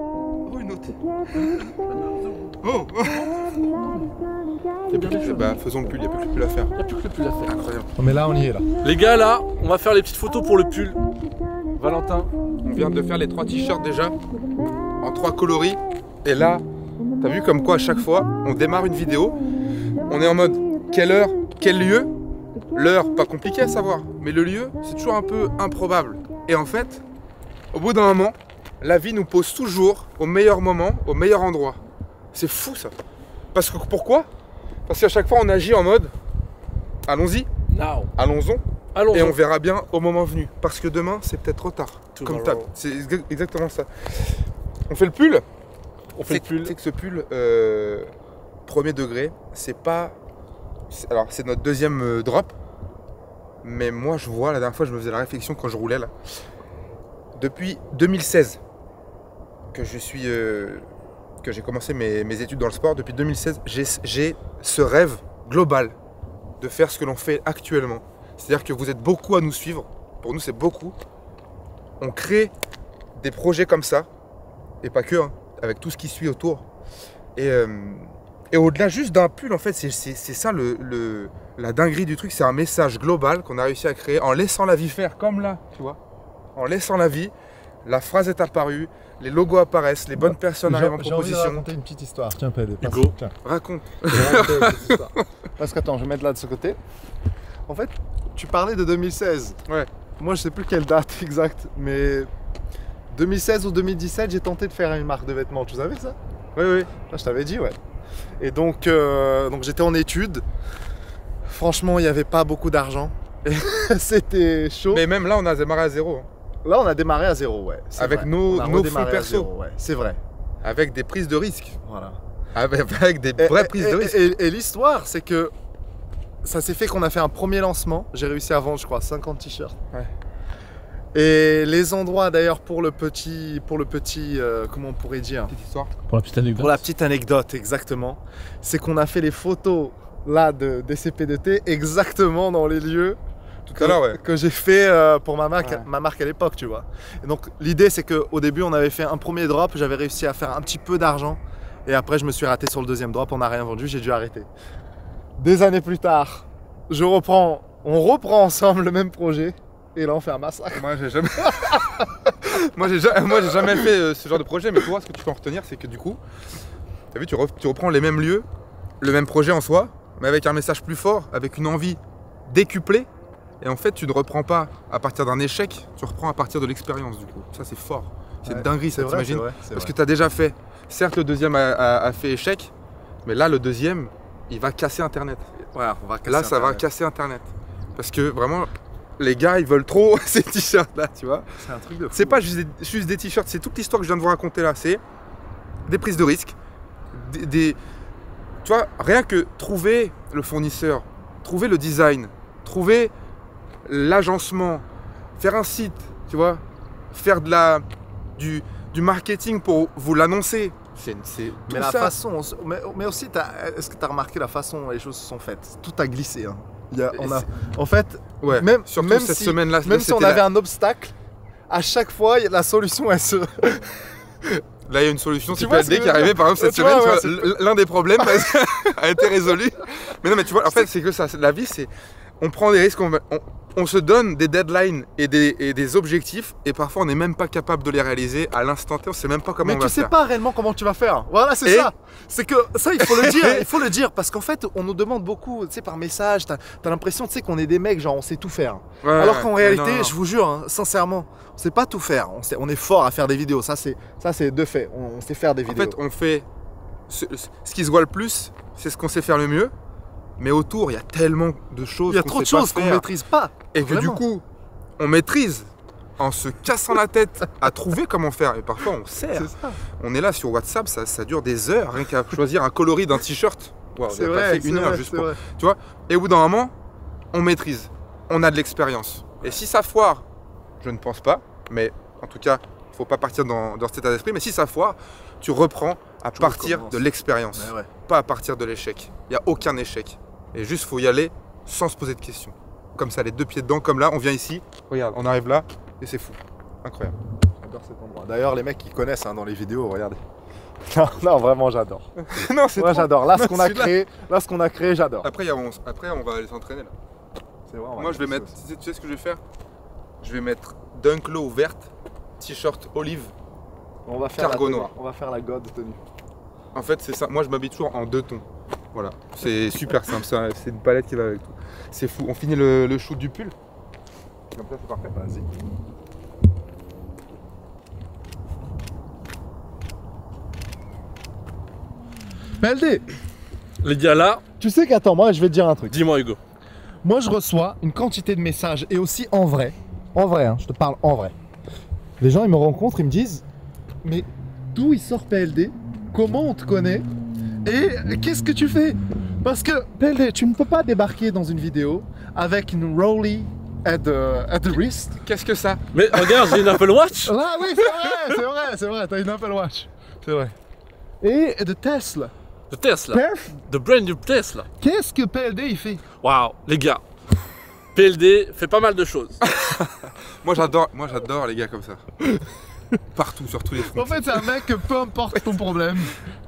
Oh, une autre. Oh. Il y a plus de pull. Bah, faisons le pull, il n'y a plus que le pull à faire. Il n'y a plus que le pull à faire. Incroyable. Non mais là on y est là. Les gars, là, on va faire les petites photos pour le pull. Valentin. On vient de faire les 3 t-shirts déjà, en 3 coloris. Et là, t'as vu comme quoi à chaque fois, on démarre une vidéo, on est en mode quelle heure, quel lieu. L'heure, pas compliqué à savoir, mais le lieu, c'est toujours un peu improbable. Et en fait, au bout d'un moment, la vie nous pose toujours au meilleur moment, au meilleur endroit. C'est fou ça. Parce que pourquoi? Parce qu'à chaque fois, on agit en mode allons-y, Now. allons-y, Allons. et on verra bien au moment venu. Parce que demain, c'est peut-être trop tard. Tomorrow. Comme table. C'est exactement ça. On fait le pull. On fait le pull. C'est que ce pull, premier degré, c'est pas. Alors, c'est notre deuxième drop. Mais moi, je vois, la dernière fois, je me faisais la réflexion quand je roulais là. Depuis 2016 que je suis. Que j'ai commencé mes études dans le sport, depuis 2016, j'ai ce rêve global de faire ce que l'on fait actuellement. C'est-à-dire que vous êtes beaucoup à nous suivre. Pour nous, c'est beaucoup. On crée des projets comme ça. Et pas que, hein, avec tout ce qui suit autour. Et au-delà juste d'un pull, en fait, c'est ça la dinguerie du truc. C'est un message global qu'on a réussi à créer en laissant la vie faire, comme là, tu vois. En laissant la vie, la phrase est apparue, les logos apparaissent, les bonnes personnes arrivent en J'ai envie de proposition. raconter une petite histoire. Tiens, Pedro. Hugo. Tiens. Raconte. Je vais raconter une petite histoire. Parce qu'attends, je vais mettre là de ce côté. En fait, tu parlais de 2016. Ouais. Moi, je sais plus quelle date exacte, mais 2016 ou 2017, j'ai tenté de faire une marque de vêtements. Tu savais ça? Oui, oui. Là, je t'avais dit, ouais. Et donc j'étais en études. Franchement, il n'y avait pas beaucoup d'argent. C'était chaud. Mais même là, on a démarré à zéro. Hein. Là, on a démarré à zéro, ouais. C'est Avec vrai. nos On a fonds redémarré à perso. zéro, ouais. C'est vrai. Avec des prises de risque. Voilà. Avec des vraies prises de risque. Et l'histoire, c'est que ça s'est fait qu'on a fait un premier lancement. J'ai réussi à vendre, je crois, 50 t-shirts. Ouais. Et les endroits, d'ailleurs, pour le petit, comment on pourrait dire? Petite histoire. Pour la petite anecdote. Pour la petite anecdote, exactement. C'est qu'on a fait les photos, là, des CP2T, exactement dans les lieux Tout à l'heure, ouais. que j'ai fait pour ma marque à l'époque, tu vois. Et donc l'idée c'est qu'au début on avait fait un premier drop, j'avais réussi à faire un petit peu d'argent et après je me suis raté sur le deuxième drop, on n'a rien vendu, j'ai dû arrêter. Des années plus tard, on reprend ensemble le même projet et là on fait un massacre. Moi, j'ai jamais... moi, j'ai jamais fait ce genre de projet, mais toi, ce que tu peux en retenir, c'est que du coup, t'as vu, tu reprends les mêmes lieux, le même projet en soi, mais avec un message plus fort, avec une envie décuplée. Et en fait, tu ne reprends pas à partir d'un échec, tu reprends à partir de l'expérience du coup. Ça, c'est fort. C'est une dinguerie, ça, t'imagines? Parce que tu as déjà fait. Certes, le deuxième a fait échec, mais là, le deuxième, il va casser Internet. Voilà, on va casser Là, ça va casser Internet. Parce que vraiment, les gars, ils veulent trop ces t-shirts là, tu vois. C'est un truc de fou. C'est pas juste des t-shirts, c'est toute l'histoire que je viens de vous raconter là. C'est des prises de risques, tu vois, rien que trouver le fournisseur, trouver le design, trouver l'agencement, faire un site, tu vois, faire du marketing pour vous l'annoncer. Mais la façon, mais aussi, est-ce que tu as remarqué la façon dont les choses se sont faites? Tout a glissé. Hein. En fait, ouais, même cette semaine-là, même si on avait un obstacle, à chaque fois, la solution, elle se... Là, il y a une solution Tu vois super ce qui est arrivée, par exemple, cette Tu semaine. vois, tu vois, l'un des problèmes a été résolu. Mais non, mais tu vois, en fait, c'est que ça, la vie, c'est... On prend des risques, on se donne des deadlines et des objectifs, et parfois, on n'est même pas capable de les réaliser à l'instant T. On ne sait même pas comment on va faire. Mais tu sais pas réellement comment tu vas faire. Voilà, c'est ça. C'est que ça, il faut le dire. Il faut le dire parce qu'en fait, on nous demande beaucoup, tu sais, par message. T'as l'impression, tu sais, qu'on est des mecs, genre, on sait tout faire. Ouais, alors qu'en réalité, non. je vous jure, hein, sincèrement, on sait pas tout faire. On est fort à faire des vidéos. Ça, c'est de fait. On sait faire des vidéos. En fait, on fait ce qui se voit le plus, c'est ce qu'on sait faire le mieux. Mais autour, il y a tellement de choses. Il y a trop de choses qu'on ne maîtrise pas. Et que du coup, on maîtrise en se cassant la tête à trouver comment faire. Et parfois, on sert. On est là sur WhatsApp, ça dure des heures, rien qu'à choisir un coloris d'un t-shirt. Wow, on a passé une heure juste pour. Tu vois. Et au bout d'un moment, on maîtrise. On a de l'expérience. Et si ça foire, je ne pense pas, mais en tout cas, il ne faut pas partir dans cet état d'esprit. Mais si ça foire, tu reprends à partir de l'expérience, pas à partir de l'échec. Il n'y a aucun échec. Et juste, faut y aller sans se poser de questions. Comme ça, les deux pieds dedans, comme là, on vient ici, regarde, on arrive là, et c'est fou. Incroyable. J'adore cet endroit. D'ailleurs, les mecs qui connaissent hein, dans les vidéos, regardez. Non, non, vraiment, j'adore. Non, c'est Moi, trop- j'adore. Là, ce Non, qu'on a celui-là. créé, j'adore. Après, après, on va aller s'entraîner là. C'est vrai, on va Moi, je vais faire mettre. ça. Tu sais ce que je vais faire? Je vais mettre Dunk Low verte, t-shirt olive. On va faire Cargo la tenue. noir. On va faire la god tenue. En fait, c'est ça. Moi, je m'habille toujours en 2 tons. Voilà. C'est super simple. C'est une palette qui va avec tout. C'est fou. On finit le shoot du pull. Comme ça, c'est parfait. Vas-y. PLD, Les gars, là, tu sais qu'attends, moi je vais te dire un truc. dis-moi, Hugo. Moi je reçois une quantité de messages et aussi en vrai, hein, je te parle en vrai. Les gens ils me rencontrent, ils me disent mais d'où il sort PLD? Comment on te connaît? Et qu'est-ce que tu fais? Parce que PLD, tu ne peux pas débarquer dans une vidéo avec une Rolly at the wrist. Qu'est-ce que ça? Mais regarde, j'ai une Apple Watch. Ah oui, c'est vrai, t'as une Apple Watch. C'est vrai. Et de Tesla. De Tesla. Perf, De brand new Tesla. qu'est-ce que PLD il fait? Waouh, les gars. PLD fait pas mal de choses. Moi, j'adore les gars comme ça. Partout, sur tous les fronts. En fait, c'est un mec que peu importe ton problème,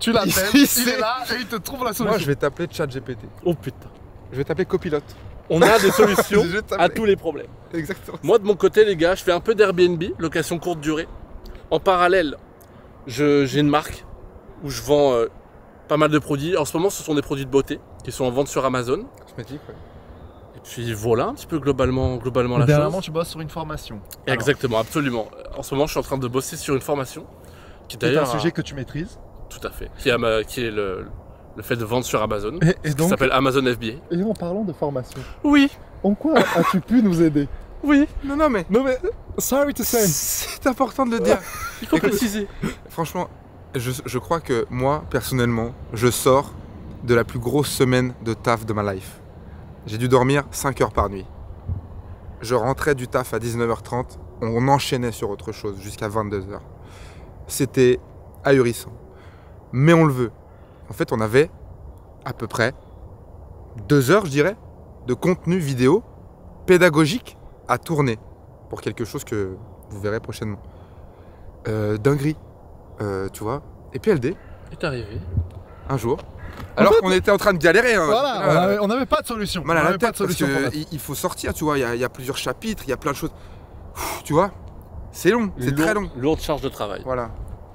tu l'appelles, Il il sait. est là et il te trouve la Moi, solution. je vais t'appeler ChatGPT. Oh putain. Je vais t'appeler copilote. On a des solutions Je t'appelle. à tous les problèmes. Exactement. Moi, de mon côté, les gars, je fais un peu d'Airbnb, location courte durée. En parallèle, j'ai une marque où je vends pas mal de produits. En ce moment, ce sont des produits de beauté qui sont en vente sur Amazon. Cosmétique, ouais. Et puis voilà un petit peu globalement la Dernièrement, chose. tu bosses sur une formation. Exactement, absolument. En ce moment, je suis en train de bosser sur une formation qui C'est un d'ailleurs sujet que tu maîtrises. tout à fait, qui est le fait de vendre sur Amazon, Et qui donc, s'appelle Amazon FBA. et en parlant de formation, Oui, en quoi as-tu pu nous aider? oui, Non, mais Non mais, sorry to say. c'est important de le dire. il faut préciser. Franchement, je crois que moi, personnellement, je sors de la plus grosse semaine de taf de ma life. J'ai dû dormir 5 heures par nuit. Je rentrais du taf à 19h30, on enchaînait sur autre chose jusqu'à 22h. C'était ahurissant. Mais on le veut. En fait, on avait à peu près 2 heures, je dirais, de contenu vidéo pédagogique à tourner pour quelque chose que vous verrez prochainement. Dinguerie, tu vois. Et PLD, Est arrivé. un jour, alors qu'on était en train de galérer. Hein, Voilà, on n'avait pas de solution. mal à On la avait pas tête de parce solution pour que notre- il faut sortir, tu vois. Il y a plusieurs chapitres, il y a plein de choses. Tu vois, c'est long, c'est très long. Lourde charge de travail. Voilà.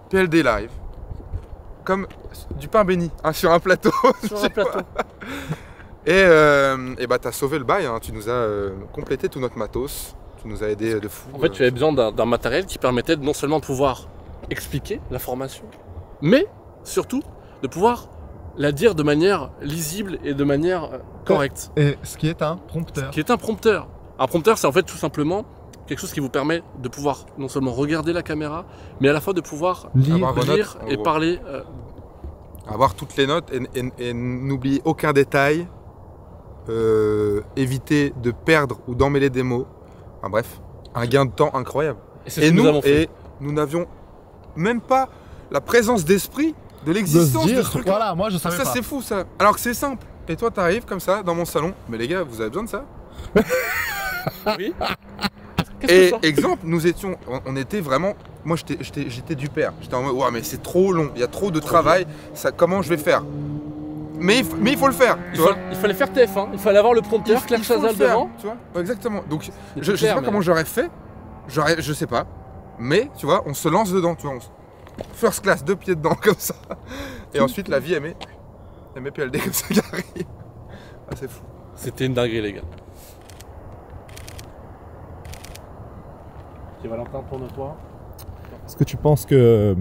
PLD live, comme du pain béni hein, sur un plateau. Sur un plateau. Et bah t'as sauvé le bail, hein. Tu nous as complété tout notre matos, tu nous as aidé de fou. En fait, tu avais besoin d'un matériel qui permettait non seulement de pouvoir expliquer la formation, mais surtout de pouvoir la dire de manière lisible et de manière correcte. Et ce qui est un prompteur. Qui est un prompteur. Un prompteur, c'est en fait tout simplement quelque chose qui vous permet de pouvoir non seulement regarder la caméra, mais à la fois de pouvoir Lire. Avoir vos lire notes, en et gros. parler. Avoir toutes les notes et n'oublier aucun détail, éviter de perdre ou d'emmêler des mots. Enfin bref, un gain de temps incroyable. Et c'est ce que nous avons fait. nous n'avions même pas la présence d'esprit de De l'existence se de dire, ce truc. voilà, moi je savais Ça pas. c'est fou ça. Alors que c'est simple. Et toi t'arrives comme ça dans mon salon. Mais les gars, vous avez besoin de ça? Oui. Qu'est-ce que Et exemple, nous étions, on était vraiment, moi j'étais du père. J'étais en mode, ouais mais c'est trop long, il y a trop de travail, ça, comment je vais faire? Mais il faut le faire, tu vois. Il fallait faire TF1, il fallait avoir le prompteur, Claire Il faut le Chazal faire, devant. tu vois. Ouais, exactement. Donc C'est je sais clair, pas mais- comment j'aurais fait, je sais pas. Mais tu vois, on se lance dedans, tu vois. First class, 2 pieds dedans comme ça. Et ensuite la vie elle met PLD comme ça qui arrive. Ah, c'est fou. C'était une dinguerie, les gars. Ok, Valentin, tourne-toi. Est-ce que tu penses que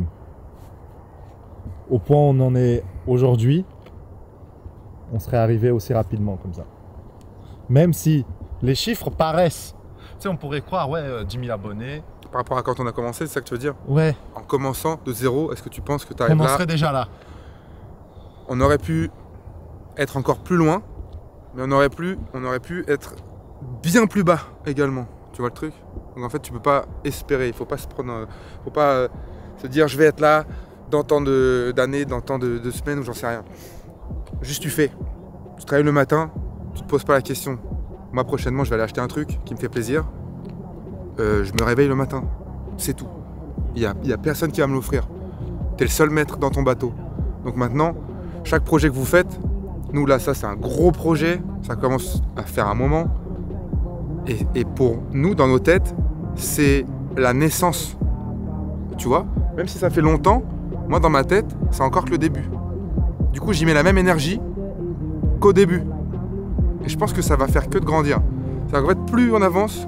au point où on en est aujourd'hui, on serait arrivé aussi rapidement comme ça? Même si les chiffres paraissent, tu sais, on pourrait croire, ouais, 10 000 abonnés, Par rapport à quand on a commencé, c'est ça que tu veux dire? ouais, En commençant de zéro, est-ce que tu penses que tu on arrives en là? serait déjà là. On aurait pu être encore plus loin, mais on aurait pu être bien plus bas également. Tu vois le truc? Donc en fait, tu peux pas espérer. Il faut pas se prendre, faut pas se dire je vais être là dans tant d'années, dans tant de semaines ou j'en sais rien. Juste tu fais. Tu travailles le matin, tu te poses pas la question. Moi prochainement, je vais aller acheter un truc qui me fait plaisir. Je me réveille le matin. C'est tout. Il y a personne qui va me l'offrir. Tu es le seul maître dans ton bateau. Donc maintenant, chaque projet que vous faites, nous là, ça c'est un gros projet, ça commence à faire un moment. Et pour nous, dans nos têtes, c'est la naissance. Tu vois, même si ça fait longtemps, moi dans ma tête, c'est encore que le début. Du coup, j'y mets la même énergie qu'au début. Et je pense que ça va faire que de grandir. C'est-à-dire qu'en fait, plus on avance,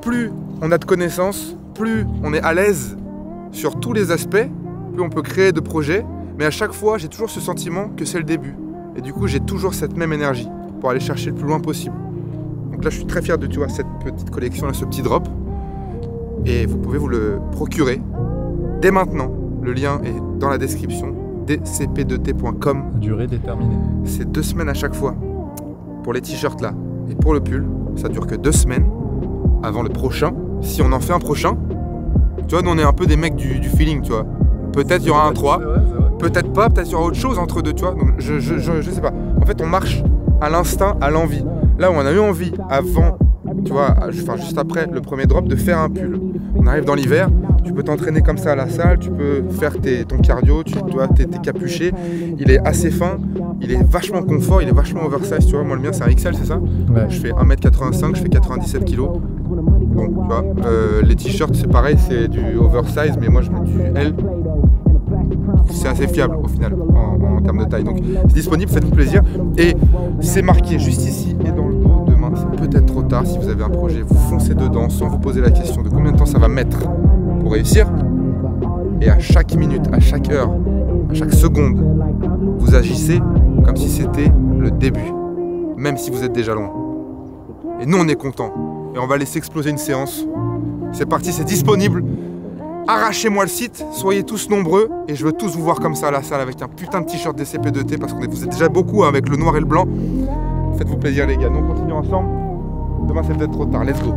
plus on a de connaissances, plus on est à l'aise sur tous les aspects, plus on peut créer de projets. Mais à chaque fois, j'ai toujours ce sentiment que c'est le début. Et du coup, j'ai toujours cette même énergie pour aller chercher le plus loin possible. Donc là, je suis très fier de, tu vois, cette petite collection, là, ce petit drop. Et vous pouvez vous le procurer dès maintenant. Le lien est dans la description, dcp2t.com. Durée déterminée. C'est 2 semaines à chaque fois pour les t-shirts là. Et pour le pull, ça dure que 2 semaines avant le prochain. Si on en fait un prochain, tu vois, nous on est un peu des mecs du feeling, tu vois. Peut-être il y aura un 3, peut-être pas, peut-être il y aura autre chose entre deux, tu vois. Donc je sais pas. En fait, on marche à l'instinct, à l'envie. Là où on a eu envie avant, tu vois, enfin juste après le premier drop, de faire un pull. On arrive dans l'hiver, tu peux t'entraîner comme ça à la salle, tu peux faire ton cardio, tu dois t'es capuché. Il est assez fin, il est vachement confort, il est vachement oversize, tu vois. Moi le mien c'est un XL, c'est ça? Ouais. Je fais 1m85, je fais 97 kg. Bon, tu vois, les t-shirts c'est pareil, c'est du oversize, mais moi je mets du L. C'est assez fiable au final en termes de taille. Donc c'est disponible, faites-vous plaisir. Et c'est marqué juste ici et dans le dos. Demain, c'est peut-être trop tard. Si vous avez un projet, vous foncez dedans sans vous poser la question de combien de temps ça va mettre pour réussir. Et à chaque minute, à chaque heure, à chaque seconde, vous agissez comme si c'était le début, même si vous êtes déjà loin. Et nous, on est contents. Et on va laisser exploser une séance. C'est parti, c'est disponible. Arrachez-moi le site, soyez tous nombreux et je veux tous vous voir comme ça à la salle avec un putain de t-shirt DCP2T parce que vous êtes déjà beaucoup avec le noir et le blanc. Faites-vous plaisir les gars, nous on continue ensemble. Demain c'est peut-être trop tard, let's go.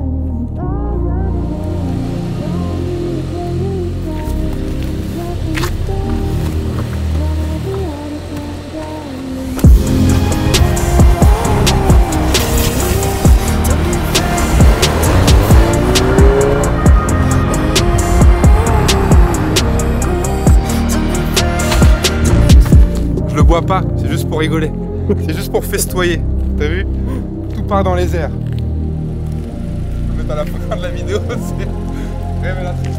Pas, c'est juste pour rigoler, c'est juste pour festoyer, t'as vu? Tout part dans les airs. Je vais mettre à la fin de la vidéo, c'est révélatrice.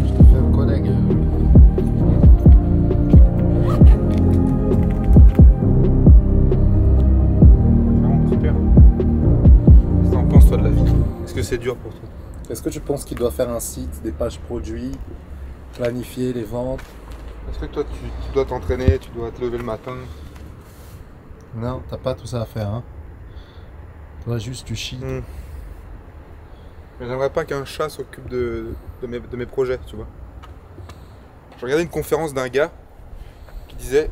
Je te fais un collègue. Vraiment super. Qu'est-ce que t'en penses toi de la vie? Est-ce que c'est dur pour toi? Est-ce que tu penses qu'il doit faire un site, des pages produits, planifier les ventes? Est-ce que toi tu dois t'entraîner, tu dois te lever le matin? Non, t'as pas tout ça à faire, hein. Toi juste tu chies. Mais j'aimerais pas qu'un chat s'occupe de mes projets, tu vois. Je regardais une conférence d'un gars qui disait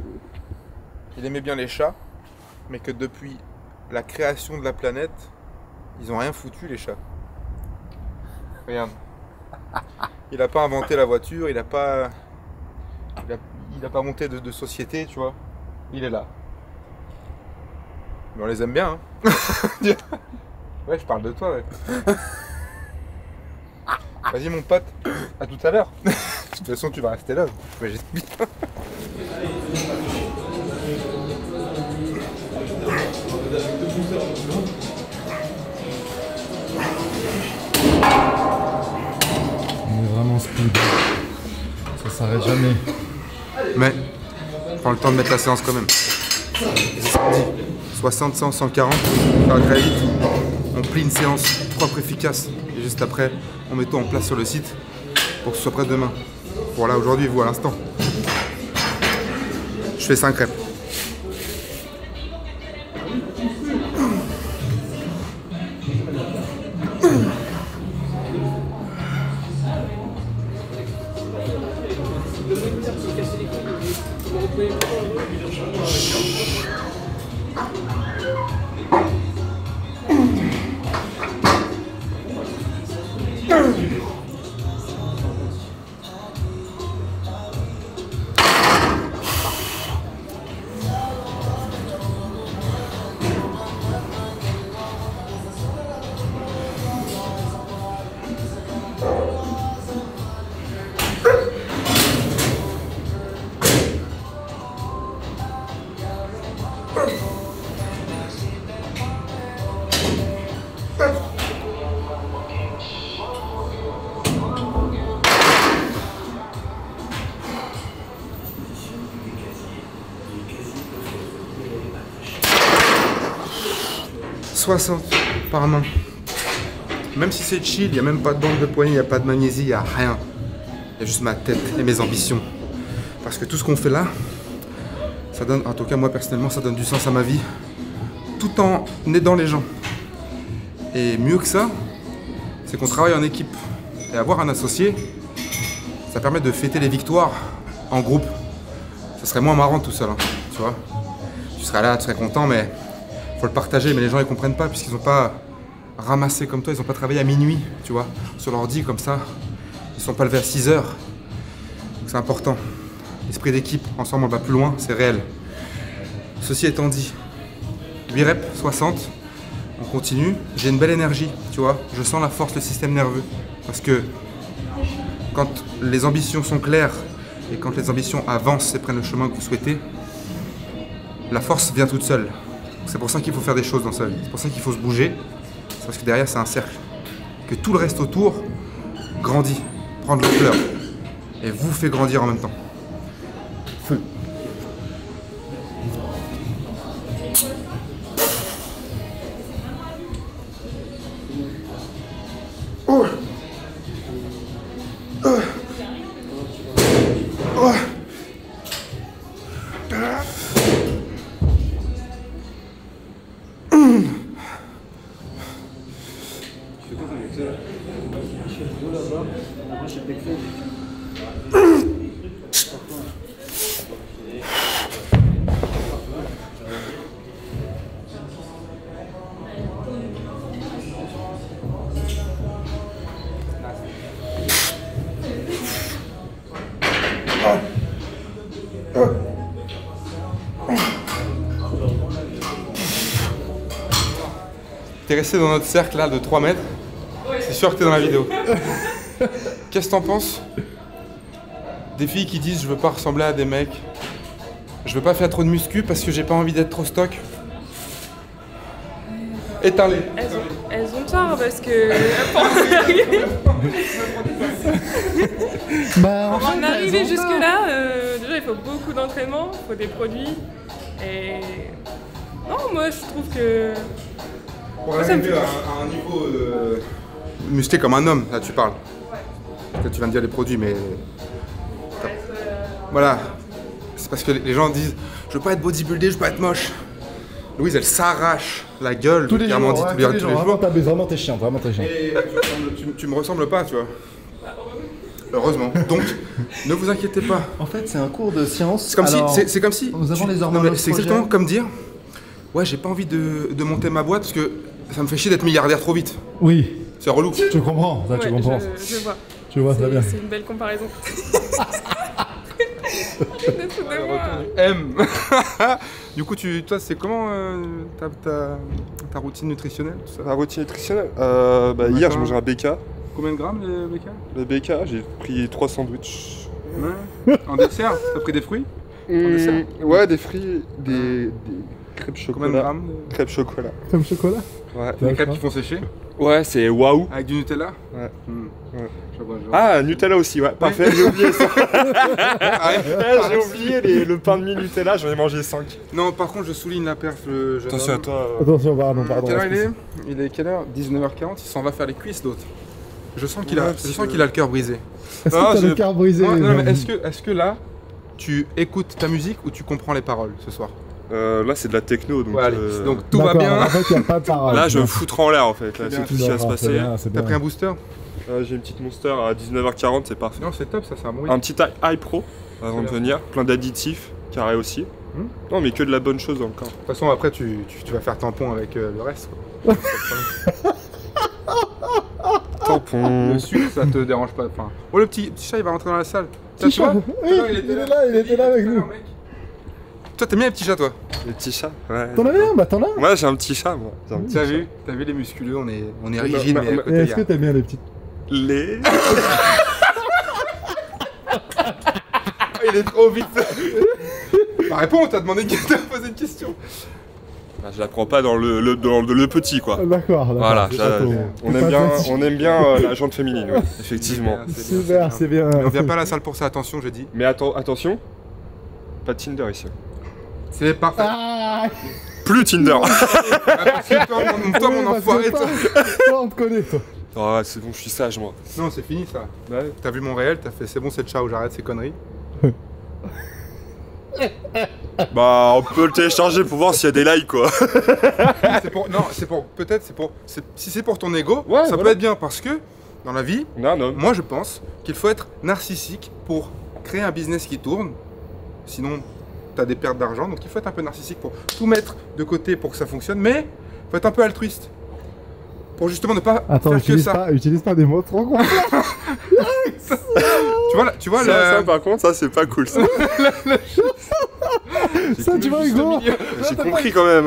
qu'il aimait bien les chats, mais que depuis la création de la planète, ils ont rien foutu les chats. Regarde. Il a pas inventé la voiture, il a pas monté de société, tu vois. Il est là. Mais on les aime bien, hein. Ouais, je parle de toi, ouais. Vas-y mon pote, à tout à l'heure. De toute façon tu vas rester là. Ouais, j'espère. On est vraiment speed. Ça s'arrête jamais. Mais prends le temps de mettre la séance quand même. 60, 100, 140, ça va très vite. On plie une séance propre, efficace. Et juste après, on met tout en place sur le site pour que ce soit prêt demain. Voilà, aujourd'hui, vous à l'instant. Je fais 5 reps. 60 par main. Même si c'est chill, il n'y a même pas de bande de poignet, il n'y a pas de magnésie, il n'y a rien. Il y a juste ma tête et mes ambitions. Parce que tout ce qu'on fait là, ça donne, en tout cas moi personnellement, ça donne du sens à ma vie. Tout en aidant les gens. Et mieux que ça, c'est qu'on travaille en équipe. Et avoir un associé, ça permet de fêter les victoires en groupe. Ça serait moins marrant tout seul, hein, tu vois. Tu serais là, tu serais content, mais faut le partager. Mais les gens ils comprennent pas puisqu'ils n'ont pas ramassé comme toi, ils n'ont pas travaillé à minuit, tu vois, sur l'ordi comme ça. Ils ne sont pas levés à 6 heures. C'est important. L'esprit d'équipe, ensemble on va plus loin, c'est réel. Ceci étant dit, 8 reps, 60, on continue. J'ai une belle énergie, tu vois. Je sens la force, le système nerveux. Parce que quand les ambitions sont claires et quand les ambitions avancent et prennent le chemin que vous souhaitez, la force vient toute seule. C'est pour ça qu'il faut faire des choses dans sa vie. C'est pour ça qu'il faut se bouger. C'est parce que derrière c'est un cercle. Que tout le reste autour grandit, prend de l'ampleur et vous fait grandir en même temps. Feu. Oh. Oh. Oh. T'es resté dans notre cercle là de 3 mètres. C'est sûr que t'es dans la vidéo. Qu'est-ce que t'en penses des filles qui disent je veux pas ressembler à des mecs, je veux pas faire trop de muscu parce que j'ai pas envie d'être trop stock? Éteins-les. Elles ont tort parce que pour en arriver jusque là, déjà il faut beaucoup d'entraînement, il faut des produits et non, moi je trouve que pour arriver à un niveau musclé comme un homme, là tu parles. Parce que tu viens de dire les produits, mais voilà, c'est parce que les gens disent je veux pas être bodybuildé, je veux pas être moche. Louise elle s'arrache la gueule, tous les jours, dit tous les jours. Vraiment t'es chiant, vraiment t'es chiant. Et tu me ressembles pas, tu vois. Heureusement. Donc, ne vous inquiétez pas. En fait, c'est un cours de science. C'est comme si. Nous avons les hormones. C'est exactement comme dire ouais, j'ai pas envie de monter ma boîte parce que ça me fait chier d'être milliardaire trop vite. Oui. C'est relou. Tu comprends, ça, ouais, tu comprends. Je vois. Tu vois, ça bien. C'est une belle comparaison. M. Du coup, toi, c'est comment ta routine nutritionnelle tout ça? La routine nutritionnelle hier, je mangeais un BK. Combien de grammes le BK? Le BK, j'ai pris 3 sandwichs. Ouais. En dessert, t'as pris des fruits? En dessert? Ouais, des fruits, des crêpes chocolat. Combien de grammes Crêpes chocolat. Comme chocolat? Ouais. Des crêpes qui font sécher? Ouais, c'est waouh. Avec du Nutella? Ouais. Ouais. Je vois, Ah, Nutella aussi, ouais. Parfait, j'ai oublié ça. Ah ouais. J'ai oublié le pain de mie Nutella, j'en ai mangé 5. Non, par contre, je souligne la perf. Attention à toi. Attention, pardon. Quelle heure il est quelle heure? 19h40, il s'en va faire les cuisses l'autre. Je sens qu'il a le cœur brisé. Est-ce que t'as le cœur brisé? Non, mais est-ce que là, tu écoutes ta musique ou tu comprends les paroles ce soir? Là, c'est de la techno, donc, ouais, allez, donc tout va bien. En fait, y a pas de parole. Là, je vais me foutre en l'air en fait. Là, c'est tout ce qui va se passer. T'as pris un booster? J'ai une petite Monster à 19h40, c'est parfait. Non, c'est top, ça, c'est un bon. Un petit High Pro avant de venir, plein d'additifs, carré aussi. Non, mais que de la bonne chose dans le corps. De toute façon, après, tu vas faire tampon avec le reste. Quoi. Tampon. Le sucre, ça te dérange pas. Enfin, oh, le petit chat, il va rentrer dans la salle. Petit chat. Oui, il était là avec nous. Toi, t'aimes bien les petits chats, toi? Les petits chats? Ouais. T'en avais un? Bah t'en as. Moi, j'ai un petit chat, moi. T'as vu les musculeux, on est rigides, mais à côté, Est-ce que t'aimes bien les petites? Les... Il est trop vite. Bah réponds, on t'a demandé de poser une question. Bah, je la prends pas dans le petit, quoi. D'accord. Voilà, on aime bien la jante féminine, oui, effectivement. Super, c'est bien. On vient pas à la salle pour ça, attention, je dis. Mais attention, pas de Tinder ici. C'est parfait. Ah plus Tinder. Toi, mon enfoiré, toi. Toi, on te connaît, toi. Oh, c'est bon, je suis sage, moi. Non, c'est fini ça. Ouais. T'as vu mon réel, t'as fait c'est bon, c'est ciao, j'arrête ces conneries. Bah, on peut le télécharger pour voir s'il y a des likes, quoi. Si c'est pour ton ego, Ouais, ça voilà. peut être bien parce que dans la vie, Non, non. moi je pense qu'il faut être narcissique pour créer un business qui tourne. Sinon, t'as des pertes d'argent, donc il faut être un peu narcissique pour tout mettre de côté pour que ça fonctionne, mais faut être un peu altruiste. Pour justement ne pas Attends, faire que ça. utilise pas des mots trop complexes. Tu vois Ça, par contre, ça, c'est pas cool, ça. Ça, tu vois, Hugo. J'ai compris, quand même.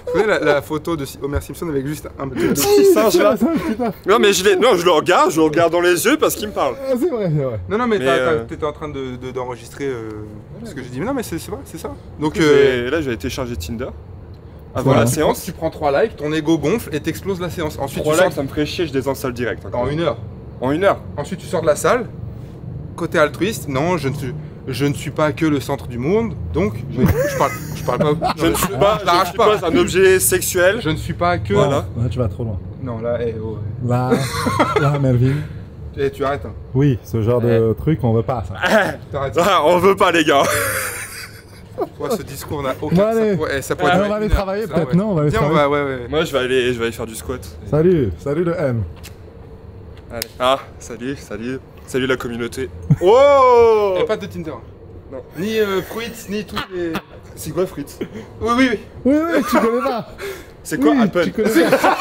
Vous voyez la photo de Homer Simpson avec juste un petit Petit singe, là. Putain. Non, mais je le regarde dans les yeux parce qu'il me parle. Ah, c'est vrai, c'est vrai. Non, mais, Mais, t'étais en train d'enregistrer ce que j'ai dit. Mais non, mais c'est vrai, c'est ça. Donc, Et là, je vais télécharger Tinder. Avant Ouais. la séance. tu prends 3 likes, ton ego gonfle et t'exploses la séance. Ensuite, 3 tu likes, sors ça me ferait chier, je désinstalle direct. hein, quand en même. 1 heure. En 1 heure. Ensuite, tu sors de la salle. Côté altruiste, non, je ne suis pas que le centre du monde. Donc, je parle pas. Je ne suis je l'arrache pas. un objet sexuel. Je ne suis pas que. Voilà. Là, tu vas trop loin. Non, là, oh. Là, Melvin. Tu arrêtes. Hein. Oui, ce genre de truc, on veut pas, ça. T'arrêtes. Ah, on veut pas, les gars. Toi, ce discours n'a aucun. Bon, allez. Ça pourrait Alors, durer on va aller 1 heure, travailler, ça, peut-être, ouais. non? On va aller Viens, on travailler. va, ouais. Moi, je vais aller faire du squat. Salut le M. Allez. Ah, salut la communauté. Oh. Et pas de Tinder. Non. Ni Fruits, ni tous les. C'est quoi, Fritz? Oui. Oui, tu connais pas. C'est quoi, Oui, Apple? tu connais pas.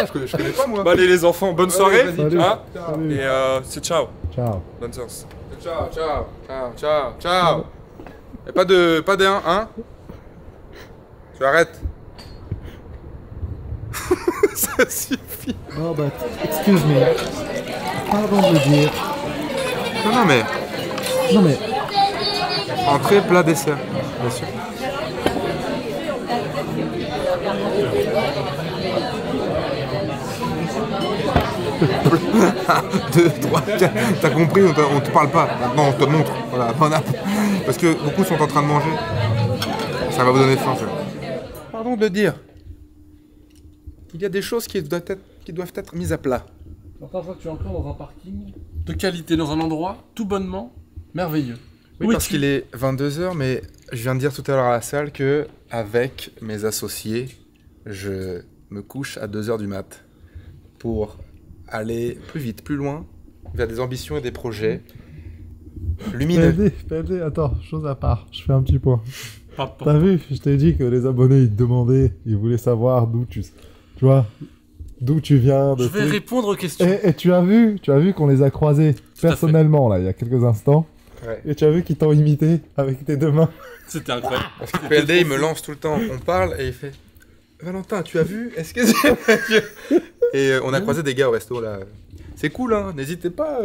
Je connais pas, moi. Bah, allez, les enfants, bonne soirée. vas-y, Salut. Hein Salut. Et c'est ciao. Ciao. Bonne séance. Ciao. Et pas de 1, hein? Tu arrêtes. Ça suffit. Oh, but, excuse me. Pardon de le dire. Non, mais. Non, mais... Entrée, plat, dessert. Bien sûr. Deux, trois, quatre. T'as compris, on te parle pas. Maintenant, on te montre. Voilà, parce que beaucoup sont en train de manger. Ça va vous donner faim, ça. Pardon de le dire. Il y a des choses qui doivent être mises à plat. La première fois que tu es encore dans un parking de qualité, dans un endroit tout bonnement merveilleux. Oui, Où parce es-tu? qu'il est 22h, mais je viens de dire tout à l'heure à la salle que avec mes associés, je me couche à 2h du mat pour aller plus vite, plus loin, vers des ambitions et des projets lumineux. PLD, attends, chose à part, je fais un petit point. Papa. T'as vu, je t'ai dit que les abonnés, ils te demandaient, ils voulaient savoir d'où tu vois, d'où tu viens, de Je vais trucs. répondre aux questions. Et tu as vu qu'on les a croisés à personnellement, là, il y a quelques instants. Ouais. Et tu as vu qu'ils t'ont imité avec tes deux mains. C'était incroyable. Parce que PLD, il me lance tout le temps. On parle et il fait Valentin, tu as vu? Est-ce que c'est. Et on a croisé des gars au resto là. C'est cool, hein. N'hésitez pas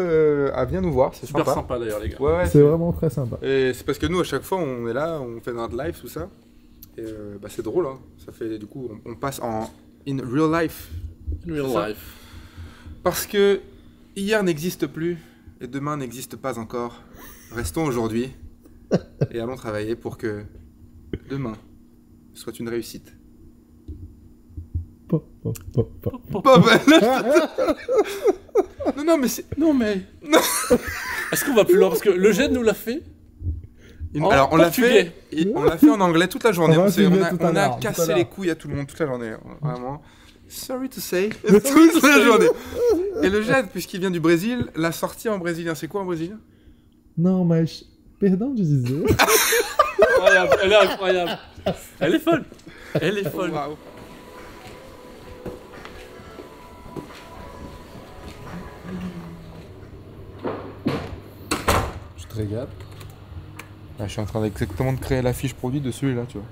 à venir nous voir, c'est Super sympa. sympa d'ailleurs, les gars. Ouais, C'est vraiment très sympa. Et c'est parce que nous, à chaque fois, on est là, on fait notre live, tout ça. Et c'est drôle, hein. Ça fait, du coup, on passe en in real life. In real C'est ça. life. Parce que hier n'existe plus et demain n'existe pas encore. Restons aujourd'hui et allons travailler pour que demain soit une réussite. Pop, pop, pop, pop. Pas mal. Non, mais c'est. Non mais... Est-ce qu'on va plus loin? Parce que le jet nous l'a fait. En Alors, on l'a portugais. fait, et on l'a fait en anglais toute la journée. On va On, filmer tout à on a l'heure, tout à cassé l'heure. les couilles à tout le monde toute la journée. Vraiment. Sorry to say. Toute la journée. Et le jet, puisqu'il vient du Brésil, l'a sorti en brésilien. C'est quoi en brésilien? Non, mais... Perdão de dizer. Incroyable, elle est incroyable. Elle est folle. Elle est folle. Waouh. Je te régale. Là, je suis en train exactement de créer la fiche produit de celui-là, tu vois.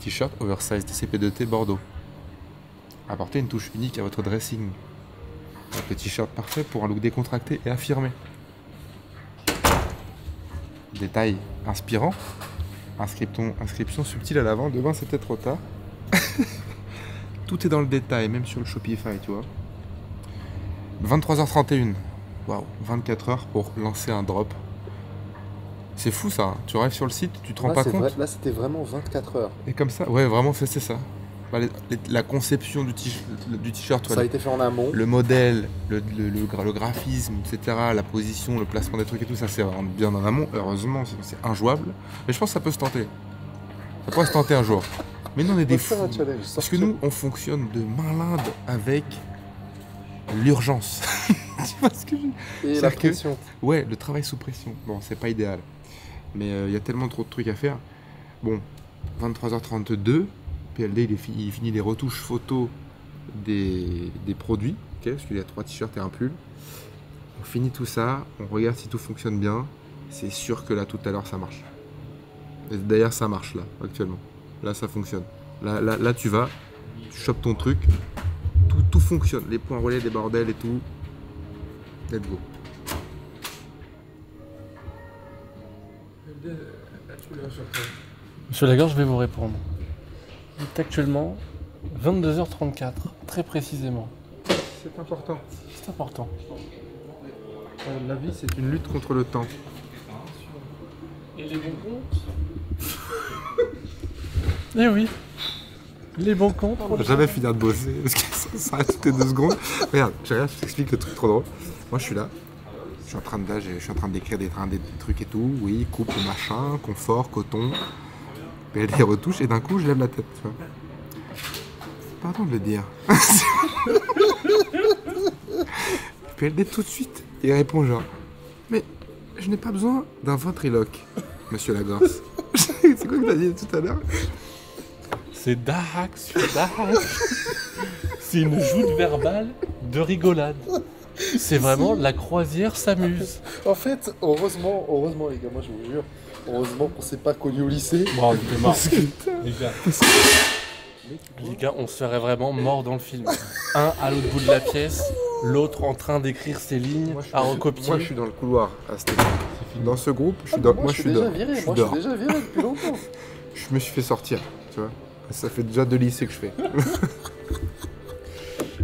T-shirt oversize TCP2T Bordeaux. Apportez une touche unique à votre dressing. Le t-shirt parfait pour un look décontracté et affirmé. Détail inspirant. Inscription subtile à l'avant. Demain, c'était trop tard. Tout est dans le détail, même sur le Shopify, tu vois. 23h31. Waouh, 24 heures pour lancer un drop. C'est fou ça, hein. Tu arrives sur le site, tu te rends Là, pas c'est compte. vrai, là, c'était vraiment 24 heures. Et comme ça, ouais, vraiment, c'est ça. Bah, la conception du t-shirt, Ça a été fait en amont. le modèle, le graphisme, etc., la position, le placement des trucs et tout, ça c'est vraiment bien en amont. Heureusement, sinon c'est injouable. Mais je pense que ça peut se tenter. Ça pourrait se tenter un jour. Mais nous, on est des fous. Parce que nous, on fonctionne de malade avec l'urgence. Tu vois ce que je veux dire? Et la C'est-à-dire que- pression. Ouais, le travail sous pression. Bon, c'est pas idéal. Mais il y a tellement trop de trucs à faire. Bon, 23h32, PLD il finit les retouches photos des produits. Ok, parce qu'il y a 3 t-shirts et un pull. On finit tout ça, on regarde si tout fonctionne bien. C'est sûr que là, tout à l'heure, ça marche. Et d'ailleurs, ça marche là, actuellement. Là, ça fonctionne. Là, tu vas, tu chopes ton truc, tout fonctionne. Les points relais, les bordels et tout. Let's go. Monsieur Lagorce, je vais vous répondre. Il est actuellement 22h34, très précisément. C'est important. C'est important. La vie, c'est une lutte contre le temps. Et les bons comptes Eh oui. Les bons comptes. On va jamais finir de bosser parce que ça s'arrête toutes les 2 secondes. Regarde, je t'explique le truc trop drôle. Moi, je suis là. Je suis en train d'écrire des trucs et tout. Oui, coupe, machin, confort, coton. PLD retouche et d'un coup, je lève la tête. Tu vois. Pardon de le dire. PLD tout de suite. Il répond genre, mais je n'ai pas besoin d'un ventriloque, monsieur Lagorce. C'est quoi que t'as dit tout à l'heure? C'est Dahak sur Dahak. C'est une joute verbale de rigolade. C'est vraiment la croisière s'amuse. En fait, heureusement les gars, moi je vous jure, heureusement qu'on s'est pas connus au lycée. Bon, t'es mort. Les gars, on serait vraiment mort dans le film. Un à l'autre bout de la pièce, l'autre en train d'écrire ses lignes à recopier. Moi, je suis dans le couloir à cette époque. Dans ce groupe, je suis dans. Moi je suis déjà viré, moi je suis déjà viré depuis longtemps. Je me suis fait sortir, tu vois. Ça fait déjà 2 lycées que je fais.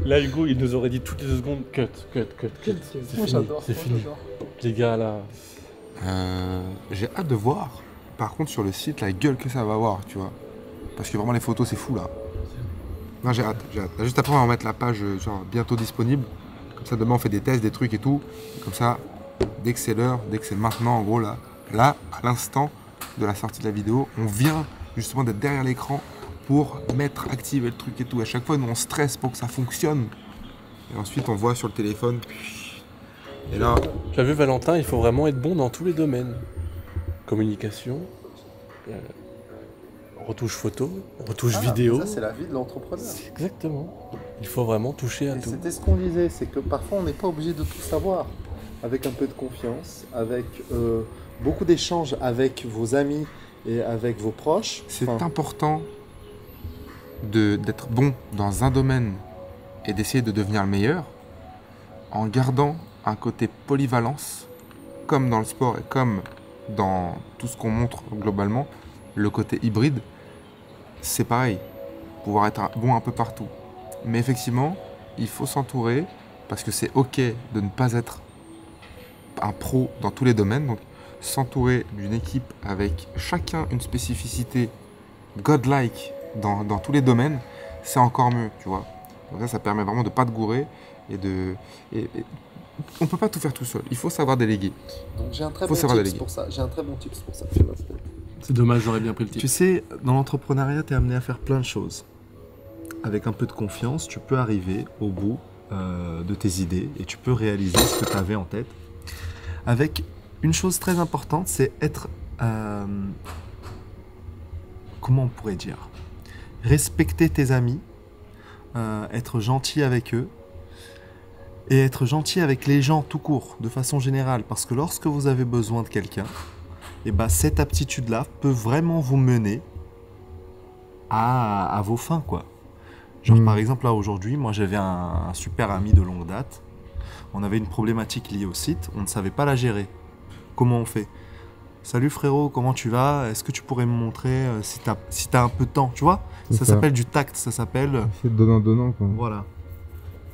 Là, Hugo, il nous aurait dit toutes les 2 secondes cut. C'est fini, c'est fini. Les gars, là. J'ai hâte de voir, par contre, sur le site, la gueule que ça va avoir, tu vois. Parce que vraiment, les photos, c'est fou, là. Non, j'ai hâte. Là, juste après, on va mettre la page genre, bientôt disponible. Comme ça, demain, on fait des tests, des trucs et tout. Comme ça, dès que c'est l'heure, dès que c'est maintenant, en gros, là, à l'instant de la sortie de la vidéo, on vient justement d'être derrière l'écran pour activer le truc et tout. À chaque fois, nous, on stresse pour que ça fonctionne. Et ensuite, on voit sur le téléphone. Et là... Tu as vu, Valentin, il faut vraiment être bon dans tous les domaines. Communication, retouche photo, retouche vidéo. Ça, c'est la vie de l'entrepreneur. Exactement. Il faut vraiment toucher à Et tout. c'était ce qu'on disait, c'est que parfois on n'est pas obligé de tout savoir. Avec un peu de confiance, avec beaucoup d'échanges avec vos amis et avec vos proches. C'est important d'être bon dans un domaine et d'essayer de devenir le meilleur en gardant un côté polyvalence, comme dans le sport et comme dans tout ce qu'on montre globalement, le côté hybride, c'est pareil, pouvoir être bon un peu partout. Mais effectivement, il faut s'entourer parce que c'est ok de ne pas être un pro dans tous les domaines, donc s'entourer d'une équipe avec chacun une spécificité godlike dans tous les domaines, c'est encore mieux, tu vois. Donc ça permet vraiment de ne pas te gourer et on peut pas tout faire tout seul, il faut savoir déléguer. Donc j'ai un très Faut bon savoir tips déléguer. pour ça. J'ai un très bon tips pour ça. C'est dommage, j'aurais bien pris le titre. Tu sais, dans l'entrepreneuriat, tu es amené à faire plein de choses. Avec un peu de confiance, tu peux arriver au bout de tes idées et tu peux réaliser ce que tu avais en tête. Avec une chose très importante, c'est être... comment on pourrait dire? Respecter tes amis, être gentil avec eux et être gentil avec les gens tout court, de façon générale. Parce que lorsque vous avez besoin de quelqu'un, et ben cette aptitude-là peut vraiment vous mener à vos fins, quoi. Genre par exemple là aujourd'hui, moi j'avais un super ami de longue date. On avait une problématique liée au site, on ne savait pas la gérer. Comment on fait? Salut frérot, comment tu vas? Est-ce que tu pourrais me montrer si t'as un peu de temps, tu vois? Ça s'appelle du tact, ça s'appelle... C'est donnant-donnant, quoi. Voilà.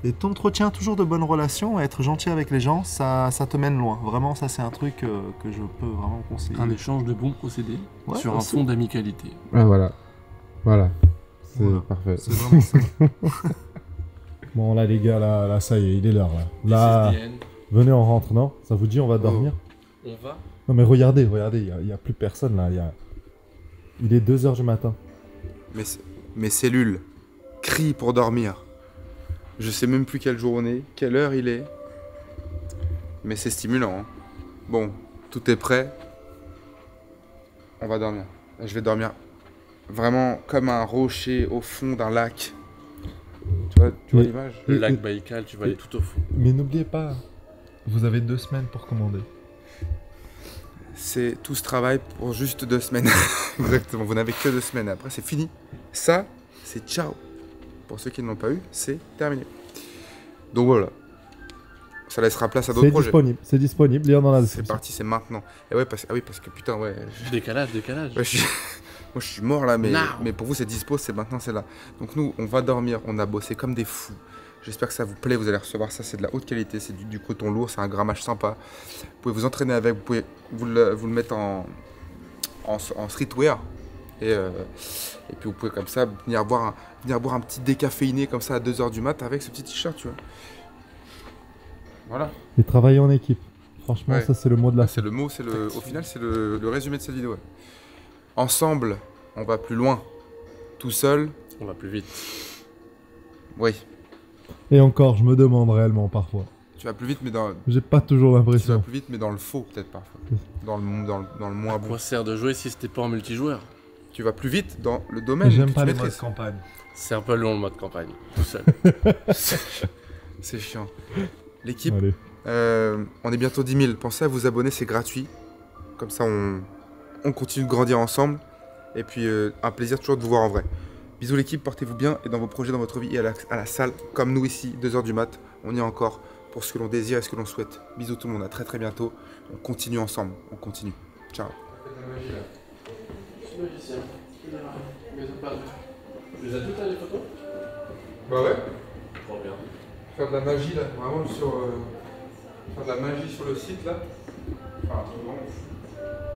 Et t'entretiens toujours de bonnes relations, et être gentil avec les gens, ça te mène loin. Vraiment, ça c'est un truc que je peux vraiment conseiller. Un échange de bons procédés Ouais, sur un aussi. fond d'amicalité. Ah voilà. Voilà. C'est Voilà. parfait. C'est vraiment ça. Bon là les gars, là ça y est, il est l'heure là. Là, This is the end. venez on rentre, non? Ça vous dit on va dormir? On va. Non mais regardez, il y a plus personne là. Il est 2h du matin. Mes cellules crient pour dormir. Je sais même plus quelle journée, quelle heure il est. Mais c'est stimulant. Hein. Bon, tout est prêt. On va dormir. Je vais dormir vraiment comme un rocher au fond d'un lac. Tu vois Mais- l'image? Le Et- lac Baïkal, tu vas aller tout au fond. Mais n'oubliez pas, vous avez 2 semaines pour commander. C'est tout ce travail pour juste 2 semaines. Exactement, vous n'avez que 2 semaines. Après, c'est fini. Ça, c'est ciao. Pour ceux qui ne l'ont pas eu, c'est terminé. Donc voilà. Ça laissera place à d'autres projets. C'est disponible, lien dans la C'est description. parti, c'est maintenant. Et ouais, parce que putain, ouais. Décalage. Ouais, moi je suis mort là, Now. mais pour vous c'est dispo, c'est maintenant, c'est là. Donc nous, on va dormir, on a bossé comme des fous. J'espère que ça vous plaît, vous allez recevoir ça, c'est de la haute qualité, c'est du coton lourd, c'est un grammage sympa. Vous pouvez vous entraîner avec, vous pouvez vous le mettre en streetwear. Et puis vous pouvez comme ça venir boire un petit décaféiné comme ça à 2h du mat avec ce petit t-shirt, tu vois. Voilà. Et travailler en équipe. Franchement, Ouais. ça c'est le mot de la C'est le mot, au final, c'est le résumé de cette vidéo. Ouais. Ensemble, on va plus loin. Tout seul, On va plus vite. oui. Et encore, je me demande réellement parfois. Tu vas plus vite, mais dans J'ai pas toujours tu vas l'impression. plus vite, mais dans le faux peut-être parfois. Dans le moins À bon. quoi sert de jouer si c'était pas en multijoueur? Tu vas plus vite dans le domaine que J'aime tu pas les modes maîtrises. campagne. C'est un peu long le mode campagne, tout seul. C'est chiant. L'équipe, Allez. on est bientôt 10 000. Pensez à vous abonner, c'est gratuit. Comme ça, on continue de grandir ensemble. Et puis, un plaisir toujours de vous voir en vrai. Bisous l'équipe, portez-vous bien et dans vos projets, dans votre vie et à la salle, comme nous ici, 2h du mat, on y est encore pour ce que l'on désire et ce que l'on souhaite. Bisous tout le monde, à très très bientôt. On continue ensemble, on continue. Ciao. Tu les as toutes les photos? Bah ouais, Trop bien. faire de la magie là, vraiment faire de la magie sur le site là. Enfin, un truc vraiment fou.